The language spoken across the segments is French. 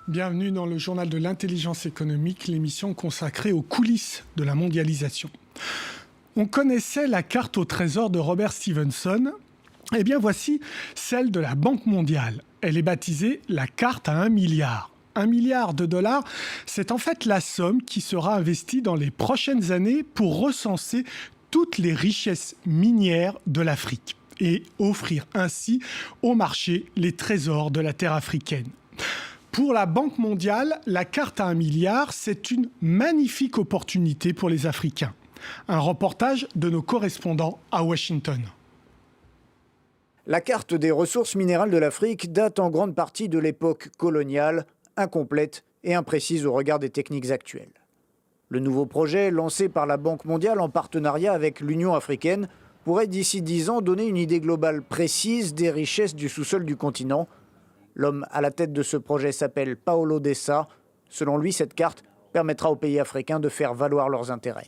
Bienvenue dans le journal de l'intelligence économique, l'émission consacrée aux coulisses de la mondialisation. On connaissait la carte au trésor de Robert Stevenson. Eh bien voici celle de la Banque mondiale. Elle est baptisée la carte à 1 milliard. 1 milliard de dollars, c'est en fait la somme qui sera investie dans les prochaines années pour recenser toutes les richesses minières de l'Afrique et offrir ainsi au marché les trésors de la terre africaine. Pour la Banque mondiale, la carte à 1 milliard, c'est une magnifique opportunité pour les Africains. Un reportage de nos correspondants à Washington. La carte des ressources minérales de l'Afrique date en grande partie de l'époque coloniale, incomplète et imprécise au regard des techniques actuelles. Le nouveau projet, lancé par la Banque mondiale en partenariat avec l'Union africaine, pourrait d'ici 10 ans donner une idée globale précise des richesses du sous-sol du continent. L'homme à la tête de ce projet s'appelle Paolo Dessa. Selon lui, cette carte permettra aux pays africains de faire valoir leurs intérêts.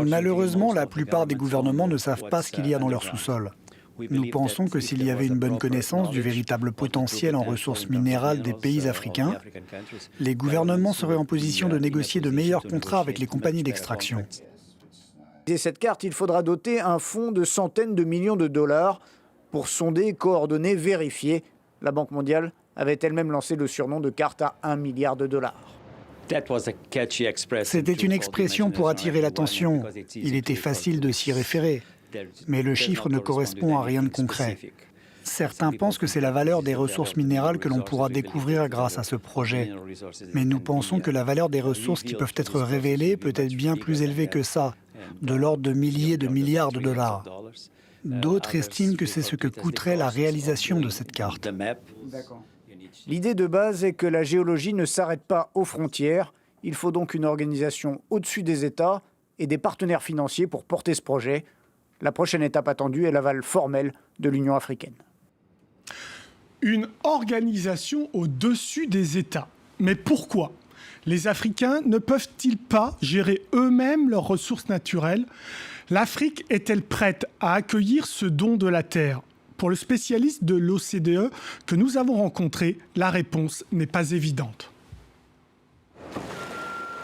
Malheureusement, la plupart des gouvernements ne savent pas ce qu'il y a dans leur sous-sol. Nous pensons que s'il y avait une bonne connaissance du véritable potentiel en ressources minérales des pays africains, les gouvernements seraient en position de négocier de meilleurs contrats avec les compagnies d'extraction. Et cette carte, il faudra doter un fonds de centaines de millions de dollars pour sonder, coordonner, vérifier. La Banque mondiale avait elle-même lancé le surnom de carte à 1 milliard de dollars. C'était une expression pour attirer l'attention. Il était facile de s'y référer. Mais le chiffre ne correspond à rien de concret. Certains pensent que c'est la valeur des ressources minérales que l'on pourra découvrir grâce à ce projet. Mais nous pensons que la valeur des ressources qui peuvent être révélées peut être bien plus élevée que ça, de l'ordre de milliers de milliards de dollars. D'autres estiment que c'est ce que coûterait la réalisation de cette carte. L'idée de base est que la géologie ne s'arrête pas aux frontières. Il faut donc une organisation au-dessus des États et des partenaires financiers pour porter ce projet. La prochaine étape attendue est l'aval formel de l'Union africaine. Une organisation au-dessus des États. Mais pourquoi ? Les Africains ne peuvent-ils pas gérer eux-mêmes leurs ressources naturelles ? L'Afrique est-elle prête à accueillir ce don de la terre ? Pour le spécialiste de l'OCDE que nous avons rencontré, la réponse n'est pas évidente.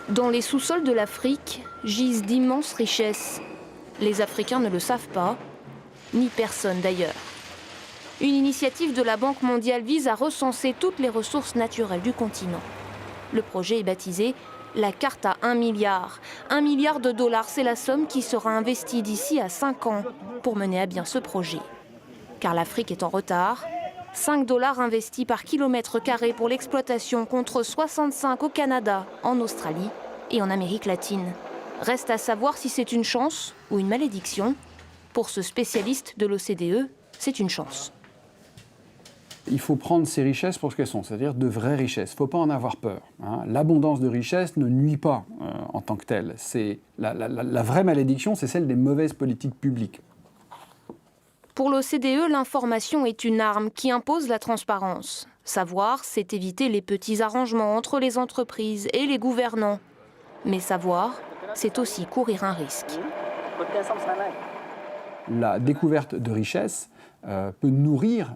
Dans les sous-sols de l'Afrique gisent d'immenses richesses. Les Africains ne le savent pas, ni personne d'ailleurs. Une initiative de la Banque mondiale vise à recenser toutes les ressources naturelles du continent. Le projet est baptisé la carte à 1 milliard. 1 milliard de dollars, c'est la somme qui sera investie d'ici à 5 ans pour mener à bien ce projet. Car l'Afrique est en retard. 5 $ investis par kilomètre carré pour l'exploitation contre 65 au Canada, en Australie et en Amérique latine. Reste à savoir si c'est une chance ou une malédiction. Pour ce spécialiste de l'OCDE, c'est une chance. Il faut prendre ces richesses pour ce qu'elles sont, c'est-à-dire de vraies richesses. Il ne faut pas en avoir peur. L'abondance de richesses ne nuit pas en tant que telle. La vraie malédiction, c'est celle des mauvaises politiques publiques. Pour l'OCDE, l'information est une arme qui impose la transparence. Savoir, c'est éviter les petits arrangements entre les entreprises et les gouvernants. Mais savoir, c'est aussi courir un risque. La découverte de richesses peut nourrir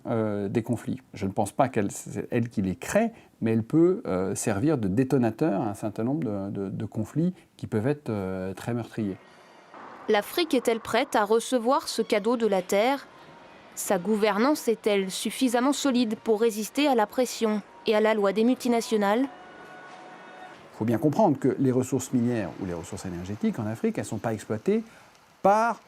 des conflits. Je ne pense pas c'est elle qui les crée, mais elle peut servir de détonateur à un certain nombre de conflits qui peuvent être très meurtriers. L'Afrique est-elle prête à recevoir ce cadeau de la Terre ? Sa gouvernance est-elle suffisamment solide pour résister à la pression et à la loi des multinationales ? Il faut bien comprendre que les ressources minières ou les ressources énergétiques en Afrique, elles ne sont pas exploitées par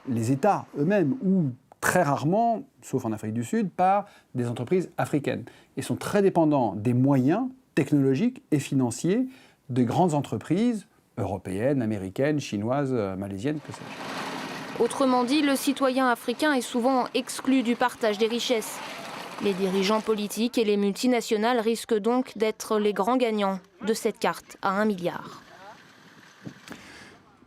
les États eux-mêmes ou très rarement, sauf en Afrique du Sud, par des entreprises africaines. Ils sont très dépendants des moyens technologiques et financiers de grandes entreprises européennes, américaines, chinoises, malaisiennes, que sais-je. Autrement dit, le citoyen africain est souvent exclu du partage des richesses. Les dirigeants politiques et les multinationales risquent donc d'être les grands gagnants de cette carte à 1 milliard.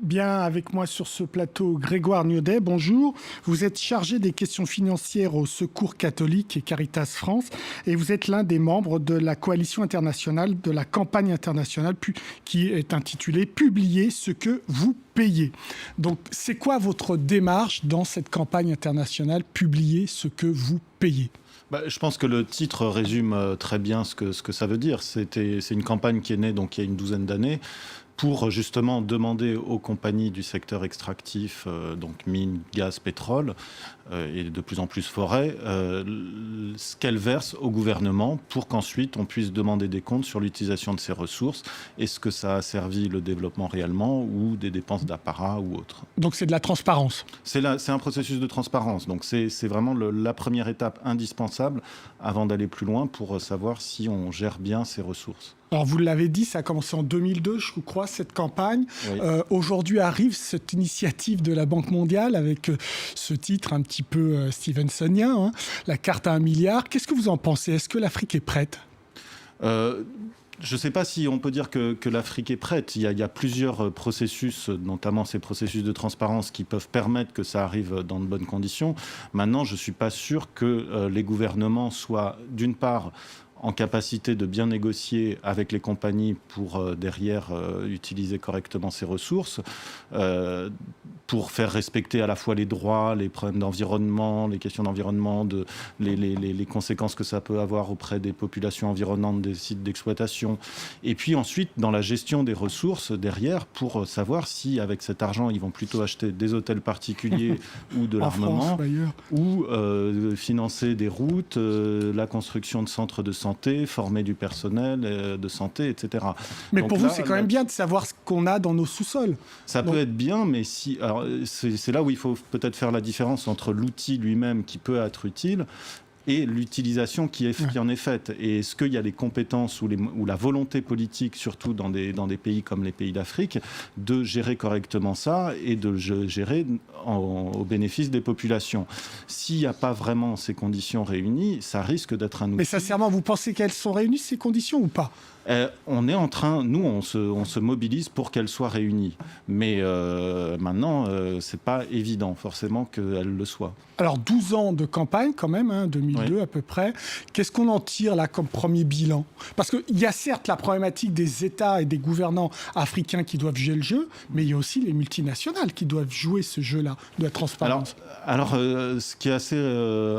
Bien, avec moi sur ce plateau, Grégoire Niodet, bonjour. Vous êtes chargé des questions financières au Secours catholique et Caritas France et vous êtes l'un des membres de la coalition internationale de la campagne internationale qui est intitulée « Publiez ce que vous payez ». Donc, c'est quoi votre démarche dans cette campagne internationale « Publiez ce que vous payez » ? Je pense que le titre résume très bien ce que ça veut dire. C'est une campagne qui est née donc, il y a une douzaine d'années pour justement demander aux compagnies du secteur extractif, donc mines, gaz, pétrole, et de plus en plus forêt, ce qu'elles versent au gouvernement pour qu'ensuite on puisse demander des comptes sur l'utilisation de ces ressources. Est-ce que ça a servi le développement réellement ou des dépenses d'apparat ou autre. Donc c'est de la transparence. C'est un processus de transparence. Donc c'est vraiment la première étape indispensable avant d'aller plus loin pour savoir si on gère bien ces ressources. Alors vous l'avez dit, ça a commencé en 2002, je crois, cette campagne. Oui. Aujourd'hui arrive cette initiative de la Banque mondiale avec ce titre un petit peu Stevensonien, hein, la carte à 1 milliard. Qu'est-ce que vous en pensez? Est-ce que l'Afrique est prête? Je ne sais pas si on peut dire que l'Afrique est prête. Il y a plusieurs processus, notamment ces processus de transparence, qui peuvent permettre que ça arrive dans de bonnes conditions. Maintenant, je ne suis pas sûr que les gouvernements soient, d'une part, en capacité de bien négocier avec les compagnies pour derrière utiliser correctement ces ressources, pour faire respecter à la fois les droits, les problèmes d'environnement, les questions d'environnement, les conséquences que ça peut avoir auprès des populations environnantes des sites d'exploitation. Et puis ensuite, dans la gestion des ressources derrière, pour savoir si avec cet argent, ils vont plutôt acheter des hôtels particuliers ou de l'armement, ou financer des routes, la construction de centres de santé, former du personnel de santé, etc. Mais donc pour là, vous, c'est quand même bien de savoir ce qu'on a dans nos sous-sols. Ça peut être bien, mais si... Alors, c'est là où il faut peut-être faire la différence entre l'outil lui-même qui peut être utile et l'utilisation qui en est faite. Et est-ce qu'il y a les compétences ou la volonté politique, surtout dans des pays comme les pays d'Afrique, de gérer correctement ça et de gérer au bénéfice des populations? S'il n'y a pas vraiment ces conditions réunies, ça risque d'être un outil... Mais sincèrement, vous pensez qu'elles sont réunies, ces conditions, ou pas? On est en train, nous, on se mobilise pour qu'elles soient réunies. Mais maintenant, c'est pas évident, forcément, qu'elles le soient. Alors, 12 ans de campagne, quand même, hein, 2002 à peu près. Qu'est-ce qu'on en tire, là, comme premier bilan? Parce qu'il y a certes la problématique des États et des gouvernants africains qui doivent jouer le jeu, mais il y a aussi les multinationales qui doivent jouer ce jeu-là de la transparence. Alors, ce qui est assez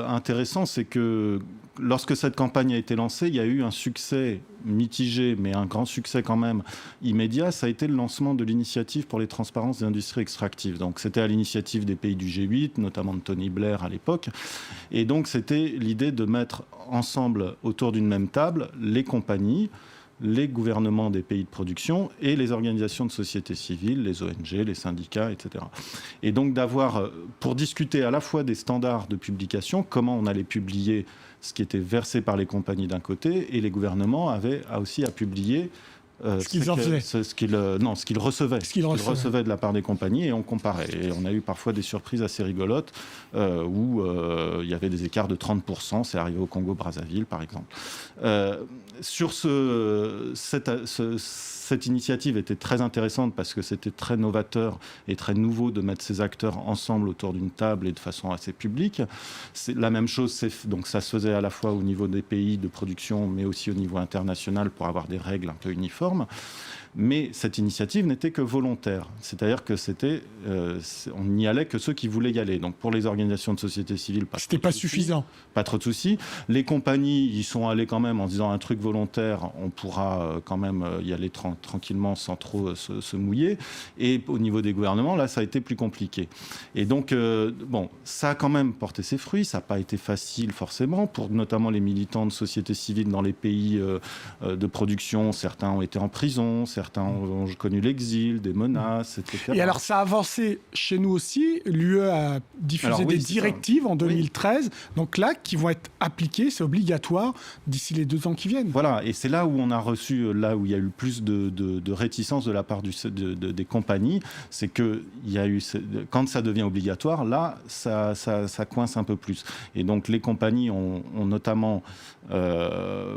intéressant, c'est que lorsque cette campagne a été lancée, il y a eu un succès mitigé, mais un grand succès quand même immédiat. Ça a été le lancement de l'initiative pour les transparences des industries extractives. Donc, c'était à l'initiative des pays du G8, notamment de Tony Blair à l'époque. Et donc, c'était l'idée de mettre ensemble, autour d'une même table, les compagnies, les gouvernements des pays de production et les organisations de société civile, les ONG, les syndicats, etc. Et donc d'avoir, pour discuter à la fois des standards de publication, comment on allait publier ce qui était versé par les compagnies d'un côté, et les gouvernements avaient aussi à publier ce qu'ils recevaient. Ce qu'ils recevaient de la part des compagnies, et on comparait. Et on a eu parfois des surprises assez rigolotes où il y avait des écarts de 30%. C'est arrivé au Congo-Brazzaville, par exemple. Sur cette initiative était très intéressante parce que c'était très novateur et très nouveau de mettre ces acteurs ensemble autour d'une table et de façon assez publique. C'est la même chose, donc ça se faisait à la fois au niveau des pays de production, mais aussi au niveau international pour avoir des règles un peu uniformes. Mais cette initiative n'était que volontaire. C'est-à-dire que on n'y allait que ceux qui voulaient y aller. Donc pour les organisations de société civile, c'était pas suffisant. Pas trop de soucis. Les compagnies y sont allées quand même en disant un truc volontaire, on pourra quand même y aller tranquillement sans trop se mouiller. Et au niveau des gouvernements, là, ça a été plus compliqué. Et donc, ça a quand même porté ses fruits. Ça n'a pas été facile forcément pour notamment les militants de société civile dans les pays de production. Certains ont été en prison, certains ont connu l'exil, des menaces, etc. Et alors, ça a avancé chez nous aussi. L'UE a diffusé des directives en 2013, donc là, qui vont être appliquées, c'est obligatoire, d'ici les 2 ans qui viennent. Voilà, et c'est là où on a reçu, là où il y a eu plus de réticence de la part des compagnies, c'est que quand ça devient obligatoire, là, ça coince un peu plus. Et donc, les compagnies ont notamment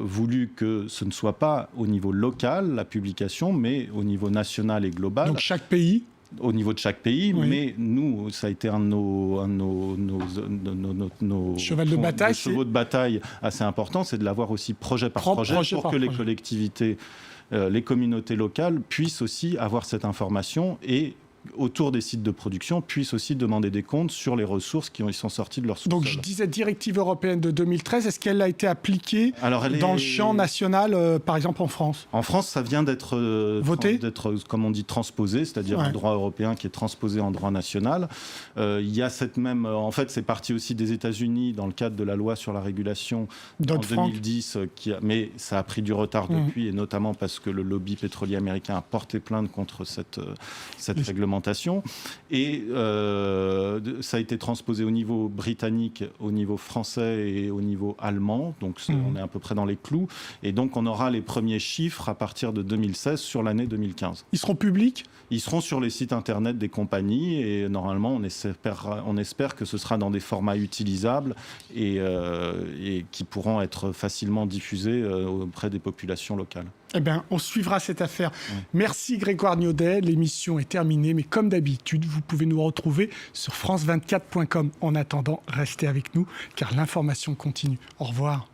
voulu que ce ne soit pas au niveau local, la publication, mais au niveau national et global. Donc chaque pays? Au niveau de chaque pays, oui. Mais nous, ça a été un de nos chevaux de bataille assez important, c'est de l'avoir aussi projet par projet pour que les collectivités, les communautés locales puissent aussi avoir cette information et autour des sites de production, puissent aussi demander des comptes sur les ressources qui sont sorties de leur sous-sol. Donc je disais directive européenne de 2013, est-ce qu'elle a été appliquée dans le champ national, par exemple en France ? En France, ça vient d'être voté, comme on dit, transposé, c'est-à-dire un droit européen qui est transposé en droit national. Il y a cette même... En fait, c'est parti aussi des États-Unis dans le cadre de la loi sur la régulation en 2010, mais ça a pris du retard depuis, et notamment parce que le lobby pétrolier américain a porté plainte contre cette réglementation. Et ça a été transposé au niveau britannique, au niveau français et au niveau allemand. Donc on est à peu près dans les clous. Et donc on aura les premiers chiffres à partir de 2016 sur l'année 2015. Ils seront publics ? Ils seront sur les sites internet des compagnies et normalement on espère que ce sera dans des formats utilisables et qui pourront être facilement diffusés auprès des populations locales. Eh bien, on suivra cette affaire. Merci Grégoire Niaudet. L'émission est terminée, mais comme d'habitude, vous pouvez nous retrouver sur france24.com. En attendant, restez avec nous car l'information continue. Au revoir.